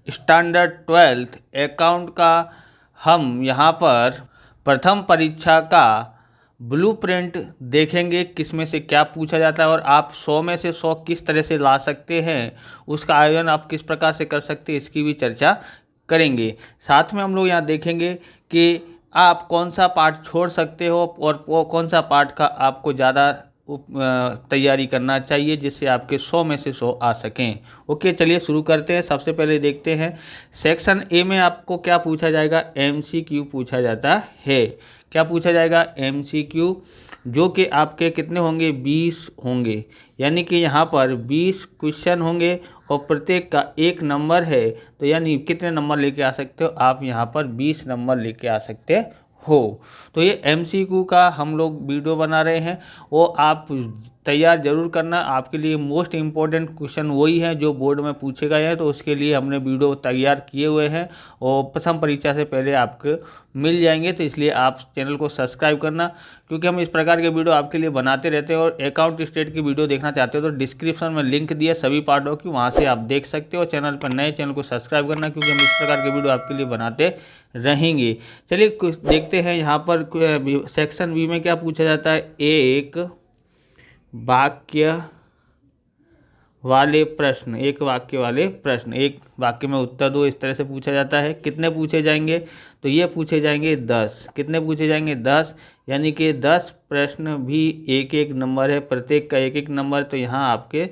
Standard 12th account का हम यहाँ पर प्रथम परीक्षा का ब्लूप्रिंट देखेंगे, किसमें से क्या पूछा जाता है और आप 100 में से 100 किस तरह से ला सकते हैं, उसका आयोजन आप किस प्रकार से कर सकते हैं, इसकी भी चर्चा करेंगे। साथ में हम लोग यहाँ देखेंगे कि आप कौन सा पार्ट छोड़ सकते हो और वो कौन सा पार्ट का आपको ज़्यादा तैयारी करना चाहिए जिससे आपके 100 में से 100 आ सकें। ओके, चलिए शुरू करते हैं। सबसे पहले देखते हैं सेक्शन ए में आपको क्या पूछा जाएगा, एमसीक्यू पूछा जाता है। क्या पूछा जाएगा, एमसीक्यू, जो कि आपके कितने होंगे, 20 होंगे। यानी कि यहाँ पर 20 क्वेश्चन होंगे और प्रत्येक का 1 नंबर है, तो यानी कितने नंबर लेके आ सकते हो आप, यहाँ पर 20 नंबर लेके आ सकते हो। तो ये एमसीक्यू का हम लोग वीडियो बना रहे हैं, वो आप तैयार जरूर करना। आपके लिए मोस्ट इम्पोर्टेंट क्वेश्चन वही है जो बोर्ड में पूछे गए हैं, तो उसके लिए हमने वीडियो तैयार किए हुए हैं और प्रथम परीक्षा से पहले आपको मिल जाएंगे। तो इसलिए आप चैनल को सब्सक्राइब करना, क्योंकि हम इस प्रकार के वीडियो आपके लिए बनाते रहते हैं। और अकाउंट स्टेट की वीडियो देखना चाहते हो तो डिस्क्रिप्शन में लिंक दिया सभी पार्टों की, वहाँ से आप देख सकते हो। चैनल पर नए चैनल को सब्सक्राइब करना, क्योंकि हम इस प्रकार के वीडियो आपके लिए बनाते रहेंगे। चलिए कुछ देखते हैं यहाँ पर सेक्शन बी में क्या पूछा जाता है। एक वाक्य वाले प्रश्न, एक वाक्य वाले प्रश्न, एक वाक्य में उत्तर दो, इस तरह से पूछा जाता है। कितने पूछे जाएंगे, तो ये पूछे जाएंगे 10। कितने पूछे जाएंगे, 10। यानी कि 10 प्रश्न भी एक एक नंबर है, प्रत्येक का एक एक नंबर, तो यहाँ आपके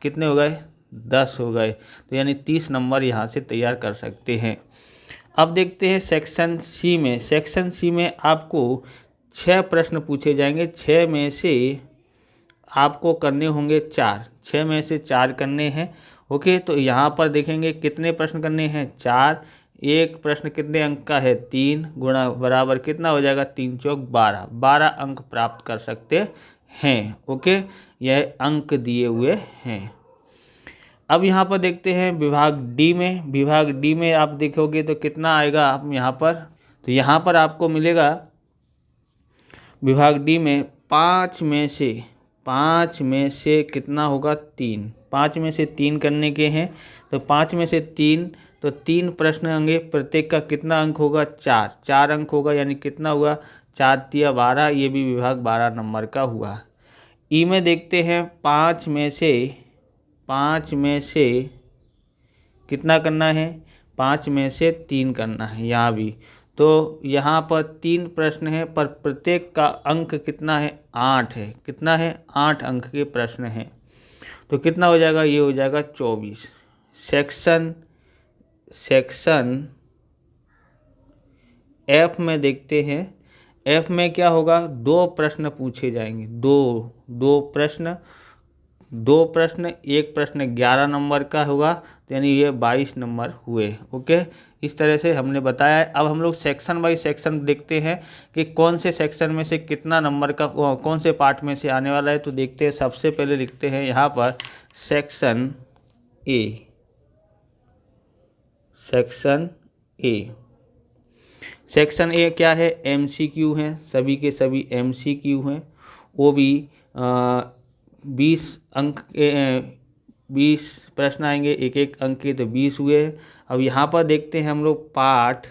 कितने हो गए, 10 हो गए। तो यानी 30 नंबर यहाँ से तैयार कर सकते हैं। अब देखते हैं सेक्शन सी में। सेक्शन सी में आपको 6 प्रश्न पूछे जाएंगे, 6 में से आपको करने होंगे 4, 6 में से 4 करने हैं। ओके, तो यहाँ पर देखेंगे कितने प्रश्न करने हैं, 4। एक प्रश्न कितने अंक का है, 3 गुणा बराबर कितना हो जाएगा, 3 चौक 12, 12 अंक प्राप्त कर सकते हैं। ओके, यह अंक दिए हुए हैं। अब यहाँ पर देखते हैं विभाग डी में। विभाग डी में आप देखोगे तो कितना आएगा आप यहाँ पर, तो यहाँ पर आपको मिलेगा विभाग डी में 5 में से कितना होगा, 3। 5 में से 3 करने के हैं, तो 5 में से 3, तो 3 प्रश्न होंगे, प्रत्येक का कितना अंक होगा, 4, 4 अंक होगा। यानी कितना हुआ, 4 तिया 12, ये भी विभाग 12 नंबर का हुआ। ई में देखते हैं 5 में से कितना करना है, 5 में से 3 करना है यहाँ भी। तो यहाँ पर 3 प्रश्न है, पर प्रत्येक का अंक कितना है, 8 है। कितना है, 8 अंक के प्रश्न हैं। तो कितना हो जाएगा, ये हो जाएगा 24। सेक्शन एफ में देखते हैं। एफ में क्या होगा, 2 प्रश्न पूछे जाएंगे, दो प्रश्न, एक प्रश्न 11 नंबर का होगा, तो यानी ये 22 नंबर हुए। ओके, इस तरह से हमने बताया है। अब हम लोग सेक्शन बाई सेक्शन देखते हैं कि कौन से सेक्शन में से कितना नंबर का, कौन से पार्ट में से आने वाला है। तो देखते हैं, सबसे पहले लिखते हैं यहाँ पर सेक्शन ए। सेक्शन ए क्या है, एमसीक्यू हैं, सभी के सभी एमसीक्यू हैं। वो भी 20 अंक के 20 प्रश्न आएंगे, एक एक अंक के, तो 20 हुए। अब यहाँ पर देखते हैं हम लोग पार्ट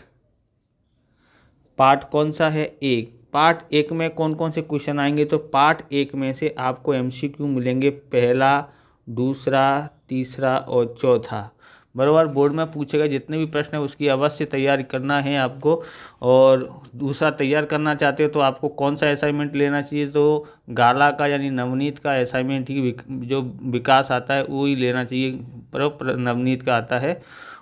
कौन सा है, एक। पार्ट 1 में कौन कौन से क्वेश्चन आएंगे, तो पार्ट 1 में से आपको एमसीक्यू मिलेंगे, पहला, दूसरा, तीसरा और चौथा। बराबर बोर्ड में पूछेगा जितने भी प्रश्न है उसकी अवश्य तैयारी करना है आपको। और दूसरा तैयार करना चाहते हो तो आपको कौन सा असाइनमेंट लेना चाहिए, तो गाला का यानी नवनीत का असाइनमेंट ही जो विकास आता है वो ही लेना चाहिए। पर नवनीत का आता है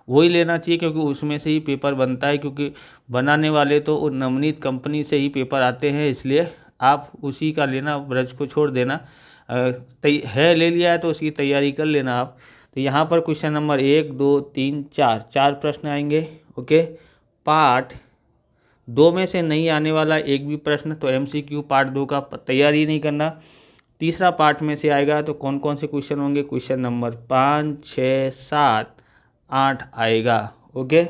वही लेना चाहिए, क्योंकि उसमें से ही पेपर बनता है, क्योंकि बनाने वाले तो नवनीत कंपनी से ही पेपर आते हैं, इसलिए आप उसी का लेना, ब्रज को छोड़ देना। है ले लिया है तो उसकी तैयारी कर लेना आप। तो यहाँ पर क्वेश्चन नंबर 1, 2, 3, 4 प्रश्न आएंगे। ओके, पार्ट 2 में से नहीं आने वाला एक भी प्रश्न, तो एमसीक्यू पार्ट 2 का तैयारी नहीं करना। तीसरा पार्ट में से आएगा तो कौन कौन से क्वेश्चन होंगे, क्वेश्चन नंबर 5, 6, 7, 8 आएगा। ओके,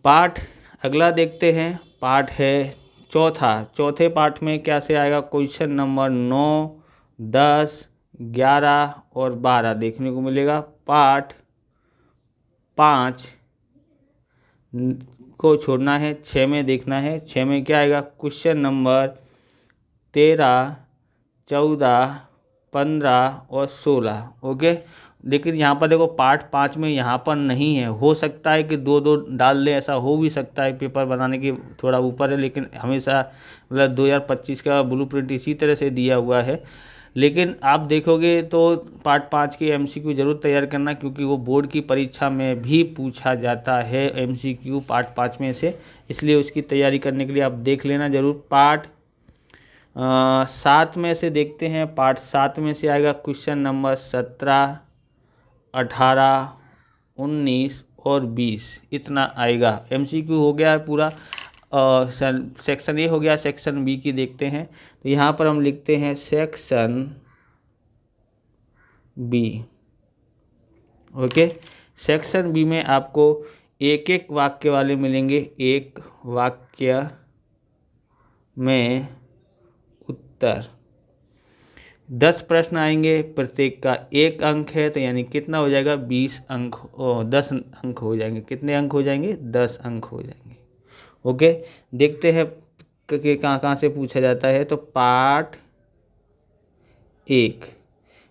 पार्ट अगला देखते हैं, पार्ट है चौथे पार्ट में क्या से आएगा, क्वेश्चन नंबर 9, 10, 11 और 12 देखने को मिलेगा। पार्ट 5 को छोड़ना है, 6 में देखना है। 6 में क्या आएगा? क्वेश्चन नंबर 13, 14, 15 और 16। ओके, लेकिन यहाँ पर देखो पार्ट 5 में यहाँ पर नहीं है। हो सकता है कि 2-2 डाल ले, ऐसा हो भी सकता है, पेपर बनाने की थोड़ा ऊपर है, लेकिन हमेशा मतलब 2025 का ब्लूप्रिंट इसी तरह से दिया हुआ है। लेकिन आप देखोगे तो पार्ट 5 की MCQ जरूर तैयार करना, क्योंकि वो बोर्ड की परीक्षा में भी पूछा जाता है MCQ पार्ट 5 में से, इसलिए उसकी तैयारी करने के लिए आप देख लेना जरूर। पार्ट 7 में से देखते हैं। पार्ट 7 में से आएगा क्वेश्चन नंबर 17, 18, 19 और 20, इतना आएगा। MCQ हो गया है पूरा। सेक्शन ए हो गया। सेक्शन बी की देखते हैं। तो यहाँ पर हम लिखते हैं section B. Okay, section B में आपको एक एक वाक्य वाले मिलेंगे। एक वाक्य में उत्तर 10 प्रश्न आएंगे, प्रत्येक का 1 अंक है, तो यानी कितना हो जाएगा? 20 अंक 10 अंक हो जाएंगे। कितने अंक हो जाएंगे? 10 अंक हो जाएंगे। ओके, देखते हैं कि कहाँ से पूछा जाता है। तो पार्ट 1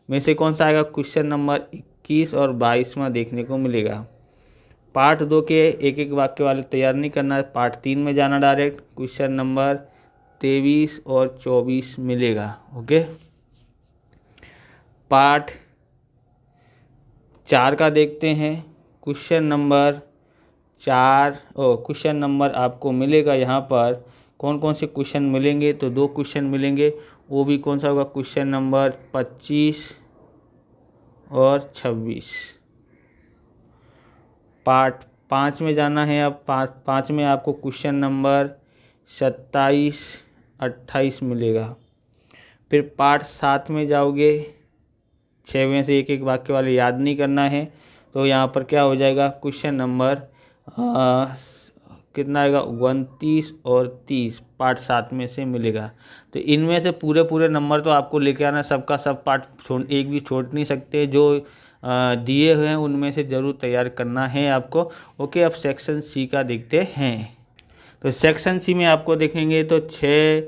में से कौन सा आएगा? क्वेश्चन नंबर 21 और 22वां देखने को मिलेगा। पार्ट 2 के एक एक वाक्य वाले तैयार नहीं करना है, पार्ट 3 में जाना डायरेक्ट। क्वेश्चन नंबर 23 और 24 मिलेगा। ओके, पार्ट 4 का देखते हैं। क्वेश्चन नंबर 4 क्वेश्चन नंबर आपको मिलेगा यहाँ पर। कौन कौन से क्वेश्चन मिलेंगे? तो 2 क्वेश्चन मिलेंगे, वो भी कौन सा होगा? क्वेश्चन नंबर 25 और 26। पार्ट 5 में जाना है। अब पार्ट 5 में आपको क्वेश्चन नंबर 27, 28 मिलेगा। फिर पार्ट 7 में जाओगे, 6 में से एक एक वाक्य वाले याद नहीं करना है, तो यहाँ पर क्या हो जाएगा? क्वेश्चन नंबर कितना आएगा? 29 और 30 पार्ट 7 में से मिलेगा। तो इनमें से पूरे नंबर तो आपको लेके आना, सबका सब पार्ट एक भी छोड़ नहीं सकते। जो दिए हुए हैं उनमें से ज़रूर तैयार करना है आपको। ओके, अब सेक्शन सी का देखते हैं। तो सेक्शन सी में आपको देखेंगे तो 6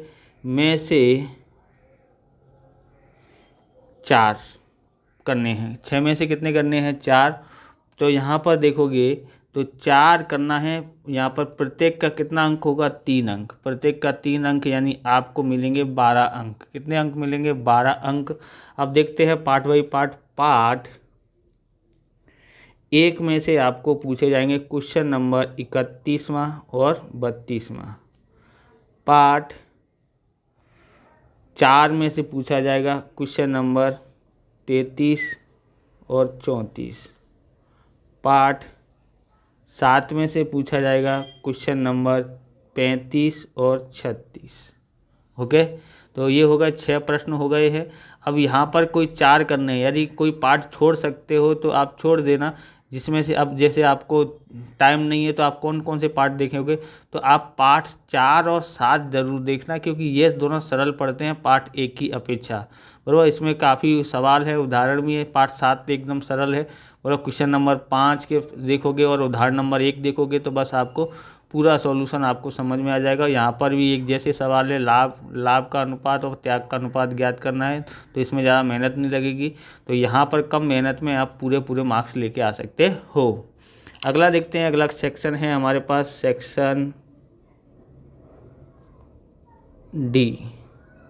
में से 4 करने हैं। 6 में से कितने करने हैं? 4। तो यहाँ पर देखोगे तो 4 करना है। यहाँ पर प्रत्येक का कितना अंक होगा? 3 अंक। प्रत्येक का 3 अंक, यानी आपको मिलेंगे 12 अंक। कितने अंक मिलेंगे? 12 अंक। अब देखते हैं पार्ट बाई पार्ट। पार्ट 1 में से आपको पूछे जाएंगे क्वेश्चन नंबर 31वां और 32वां। पार्ट 4 में से पूछा जाएगा क्वेश्चन नंबर 33 और 34। पार्ट 7 में से पूछा जाएगा क्वेश्चन नंबर 35 और 36। ओके, तो ये होगा 6 प्रश्न हो गए हैं। अब यहाँ पर कोई 4 करने हैं, यदि कोई पार्ट छोड़ सकते हो तो आप छोड़ देना, जिसमें से अब जैसे आपको टाइम नहीं है तो आप कौन कौन से पार्ट देखेंगे? तो आप पार्ट 4 और 7 जरूर देखना, क्योंकि ये दोनों सरल पड़ते हैं पार्ट 1 की अपेक्षा। बराबर, इसमें काफ़ी सवाल है, उदाहरण भी है। पार्ट 7 एकदम सरल है। और क्वेश्चन नंबर 5 के देखोगे और उदाहरण नंबर 1 देखोगे तो बस आपको पूरा सॉल्यूशन आपको समझ में आ जाएगा। यहाँ पर भी एक जैसे सवाल है, लाभ का अनुपात और त्याग का अनुपात ज्ञात करना है, तो इसमें ज़्यादा मेहनत नहीं लगेगी। तो यहाँ पर कम मेहनत में आप पूरे मार्क्स लेके आ सकते हो। अगला देखते हैं। अगला सेक्शन है हमारे पास section D.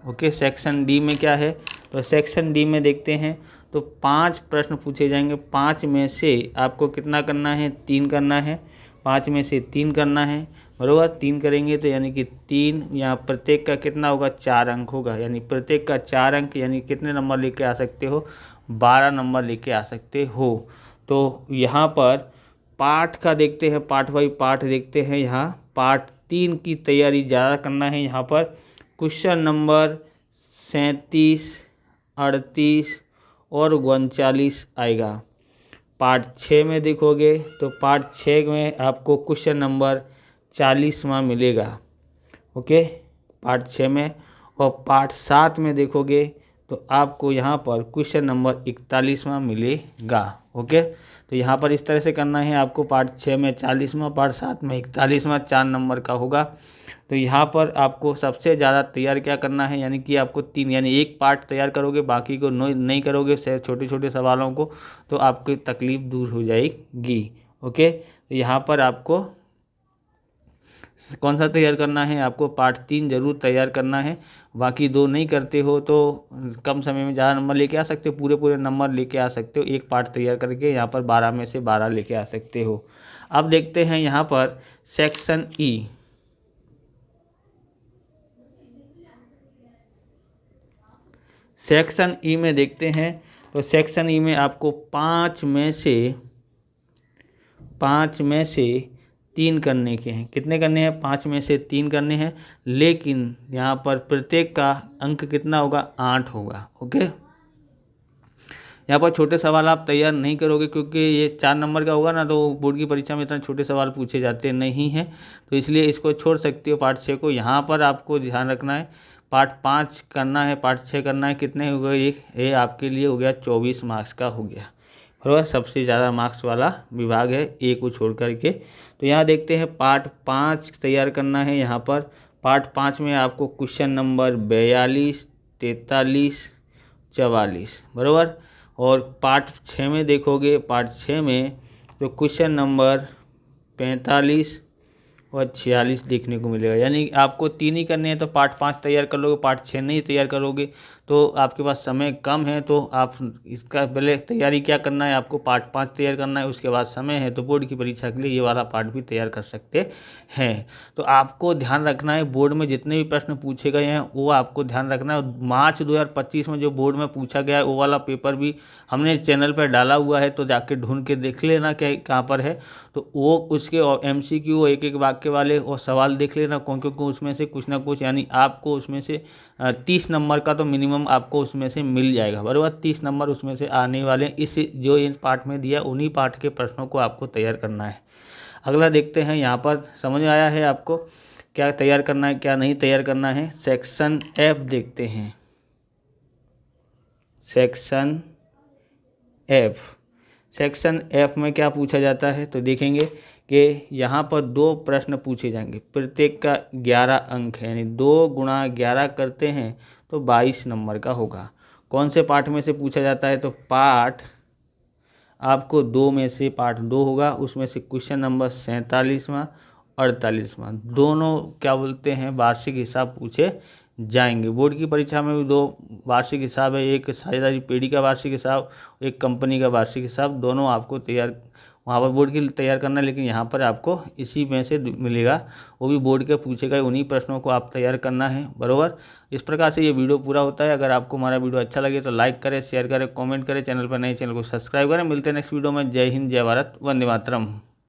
Okay, section D में क्या है? तो सेक्शन डी में देखते हैं तो 5 प्रश्न पूछे जाएंगे। 5 में से आपको कितना करना है? 3 करना है। 5 में से 3 करना है। बराबर, 3 करेंगे तो यानी कि 3, यहाँ प्रत्येक का कितना होगा? 4 अंक होगा। यानी प्रत्येक का 4 अंक, यानी कितने नंबर लेके आ सकते हो? 12 नंबर लेके आ सकते हो। तो यहाँ पर पार्ट का देखते हैं, पार्ट बाई पार्ट देखते हैं। यहाँ पार्ट 3 की तैयारी ज़्यादा करना है। यहाँ पर क्वेश्चन नंबर 37, 38 और 39 आएगा। पार्ट 6 में देखोगे तो पार्ट 6 में आपको क्वेश्चन नंबर 40वां मिलेगा। ओके, पार्ट 6 में। और पार्ट 7 में देखोगे तो आपको यहाँ पर क्वेश्चन नंबर 41वां मिलेगा। ओके, तो यहाँ पर इस तरह से करना है आपको। पार्ट 6 में 40वां, पार्ट 7 में 41वां 4 नंबर का होगा। तो यहाँ पर आपको सबसे ज़्यादा तैयार क्या करना है, यानी कि आपको 3 यानी एक पार्ट तैयार करोगे, बाकी को नहीं करोगे छोटे छोटे सवालों को, तो आपकी तकलीफ़ दूर हो जाएगी। ओके, तो यहाँ पर आपको कौन सा तैयार करना है, आपको पार्ट 3 जरूर तैयार करना है। बाकी 2 नहीं करते हो तो कम समय में ज़्यादा नंबर लेके आ सकते हो, पूरे नंबर लेके आ सकते हो। एक पार्ट तैयार करके यहाँ पर 12 में से 12 लेके आ सकते हो। अब देखते हैं यहाँ पर सेक्शन ई। सेक्शन ई में देखते हैं, तो सेक्शन ई में आपको 5 में से 3 करने के हैं। कितने करने हैं, 5 में से 3 करने हैं, लेकिन यहाँ पर प्रत्येक का अंक कितना होगा, 8 होगा। ओके, यहाँ पर छोटे सवाल आप तैयार नहीं करोगे क्योंकि ये 4 नंबर का होगा ना, तो बोर्ड की परीक्षा में इतना छोटे सवाल पूछे जाते नहीं हैं, तो इसलिए इसको छोड़ सकते हो पार्ट 6 को। यहाँ पर आपको ध्यान रखना है पार्ट 5 करना है, पार्ट 6 करना है। कितने हो गए, ये आपके लिए हो गया 24 मार्क्स का हो गया। बराबर, सबसे ज़्यादा मार्क्स वाला विभाग है ए को छोड़ करके। तो यहाँ देखते हैं पार्ट 5 तैयार करना है। यहाँ पर पार्ट 5 में आपको क्वेश्चन नंबर 42, 43, 44 बराबर। और पार्ट 6 में देखोगे, पार्ट 6 में तो क्वेश्चन नंबर 45 और 46 देखने को मिलेगा। यानी आपको 3 ही करने हैं, तो पार्ट 5 तैयार कर लोगे, पार्ट 6 नहीं तैयार करोगे तो आपके पास समय कम है। तो आप इसका पहले तैयारी क्या करना है, आपको पार्ट 5 तैयार करना है, उसके बाद समय है तो बोर्ड की परीक्षा के लिए ये वाला पार्ट भी तैयार कर सकते हैं। तो आपको ध्यान रखना है, बोर्ड में जितने भी प्रश्न पूछे गए हैं वो आपको ध्यान रखना है। मार्च 2025 में जो बोर्ड में पूछा गया है वो वाला पेपर भी हमने चैनल पर डाला हुआ है, तो जाके ढूंढ के देख लेना क्या कहाँ पर है। तो वो उसके MCQ एक वाक्य वाले और सवाल देख लेना, क्योंकि उसमें से कुछ ना कुछ, यानी आपको उसमें से 30 नंबर का तो मिनिमम आपको उसमें से मिल जाएगा। बराबर, 30 नंबर उसमें से आने वाले इस जो इन पार्ट में दिया उन्हीं पार्ट के प्रश्नों को आपको तैयार करना है। अगला देखते हैं, यहाँ पर समझ आया है आपको क्या तैयार करना है क्या नहीं तैयार करना है। सेक्शन F देखते हैं। सेक्शन F में क्या पूछा जाता है, तो देखेंगे कि यहाँ पर 2 प्रश्न पूछे जाएंगे, प्रत्येक का 11 अंक है, यानी 2 गुणा 11 करते हैं तो 22 नंबर का होगा। कौन से पार्ट में से पूछा जाता है, तो पार्ट आपको 2 में से पार्ट 2 होगा, उसमें से क्वेश्चन नंबर 47वां 48वां दोनों क्या बोलते हैं वार्षिक हिसाब पूछे जाएंगे। बोर्ड की परीक्षा में भी 2 वार्षिक हिसाब है, एक साझेदारी पेड़ी का वार्षिक हिसाब, एक कंपनी का वार्षिक हिसाब, दोनों आपको तैयार वहाँ पर बोर्ड के लिए तैयार करना है। लेकिन यहाँ पर आपको इसी में से मिलेगा, वो भी बोर्ड के पूछे गए उन्हीं प्रश्नों को आप तैयार करना है। बराबर, इस प्रकार से ये वीडियो पूरा होता है। अगर आपको हमारा वीडियो अच्छा लगे तो लाइक करें, शेयर करें, कमेंट करें, चैनल पर नए चैनल को सब्सक्राइब करें। मिलते हैं नेक्स्ट वीडियो में। जय हिंद, जय भारत, वंदे मातरम।